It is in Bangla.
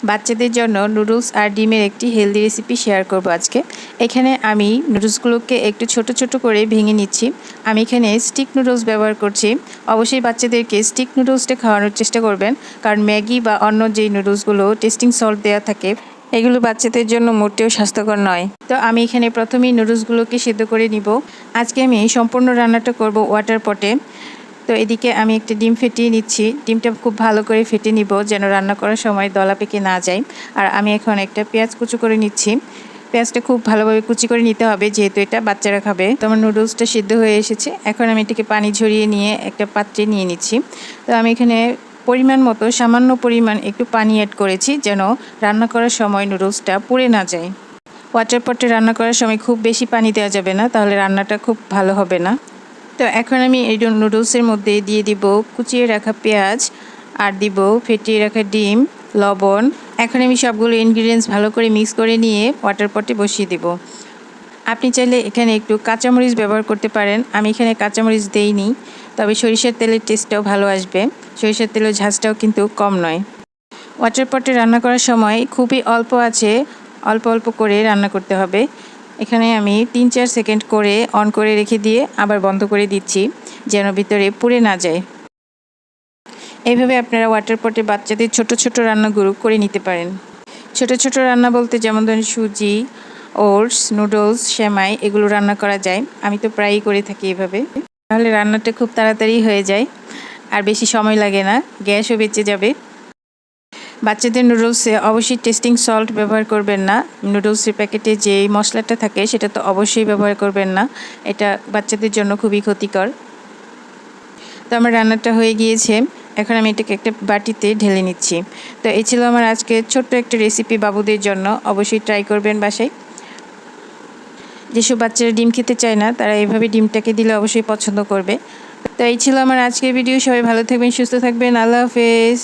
বাচ্চাদের জন্য নুডলস আর ডিমের একটি হেলদি রেসিপি শেয়ার করব আজকে। এখানে আমি নুডলসগুলোকে একটু ছোট ছোট করে ভেঙে নিচ্ছি। আমি এখানে স্টিক নুডলস ব্যবহার করছি। অবশ্যই বাচ্চাদেরকে স্টিক নুডলসটা খাওয়ানোর চেষ্টা করবেন, কারণ ম্যাগি বা অন্য যেই নুডলসগুলো টেস্টিং সল্ট দেওয়া থাকে এগুলো বাচ্চাদের জন্য মোটেও স্বাস্থ্যকর নয়। তো আমি এখানে প্রথমেই নুডলসগুলোকে সিদ্ধ করে নিব। আজকে আমি সম্পূর্ণ রান্নাটা করব ওয়াটার পটে। তো এদিকে আমি একটা ডিম ফেটিয়ে নিচ্ছি। ডিমটা খুব ভালো করে ফেটে নিব যেন রান্না করার সময় দলা পেকে না যায়। আর আমি এখন একটা পেঁয়াজ কুচি করে নিচ্ছি। পেঁয়াজটা খুব ভালোভাবে কুচি করে নিতে হবে, যেহেতু এটা বাচ্চারা খাবে। তো আমার নুডলসটা সিদ্ধ হয়ে এসেছে। এখন আমি এটাকে পানি ঝরিয়ে নিয়ে একটা পাত্রে নিয়ে নিচ্ছি। তো আমি এখানে পরিমাণ মতো সামান্য পরিমাণ একটু পানি অ্যাড করেছি, যেন রান্না করার সময় নুডলসটা পুড়ে না যায়। ওয়াটার পটে রান্না করার সময় খুব বেশি পানি দেওয়া যাবে না, তাহলে রান্নাটা খুব ভালো হবে না। তো এখন আমি এই নুডলসের মধ্যে দিয়ে দিব কুচিয়ে রাখা পেঁয়াজ, আর দিব ফেটিয়ে রাখা ডিম, লবণ। এখন আমি সবগুলো ইনগ্রিডিয়েন্টস ভালো করে মিক্স করে নিয়ে ওয়াটার পটে বসিয়ে দিব। আপনি চাইলে এখানে একটু কাঁচামরিচ ব্যবহার করতে পারেন। আমি এখানে কাঁচামরিচ দেইনি, তবে সরিষার তেলের টেস্টটাও ভালো আসবে। সরিষার তেলের ঝাঁজটাও কিন্তু কম নয়। ওয়াটার পটে রান্না করার সময় খুবই অল্প আছে, অল্প অল্প করে রান্না করতে হবে। এখানে আমি 3-4 সেকেন্ড করে অন করে রেখে দিয়ে আবার বন্ধ করে দিচ্ছি, যেন ভিতরে পুড়ে না যায়। এইভাবে আপনারা ওয়াটার পটে বাচ্চাদের ছোট ছোট রান্নাগুলো করে নিতে পারেন। ছোট ছোট রান্না বলতে যেমন ধরেন সুজি, ওটস, নুডলস, সেমাই এগুলো রান্না করা যায়। আমি তো প্রায়ই করে থাকি এভাবে। তাহলে রান্নাটা খুব তাড়াতাড়ি হয়ে যায় আর বেশি সময় লাগে না, গ্যাসও বেঁচে যাবে। বাচ্চাদের নুডলসে অবশ্যই টেস্টিং সল্ট ব্যবহার করবেন না। নুডলসের প্যাকেটে যে মশলাটা থাকে সেটা তো অবশ্যই ব্যবহার করবেন না, এটা বাচ্চাদের জন্য খুবই ক্ষতিকর। তো আমার রান্নাটা হয়ে গিয়েছে। এখন আমি এটাকে একটা বাটিতে ঢেলে নিচ্ছি। তো এই ছিল আমার আজকে ছোট্ট একটা রেসিপি বাবুদের জন্য। অবশ্যই ট্রাই করবেন বাসায়। যেসব বাচ্চারা ডিম খেতে চায় না, তারা এইভাবে ডিমটাকে দিলে অবশ্যই পছন্দ করবে। তো এই ছিল আমার আজকের ভিডিও। সবাই ভালো থাকবেন, সুস্থ থাকবেন। আল্লাহ হাফেজ।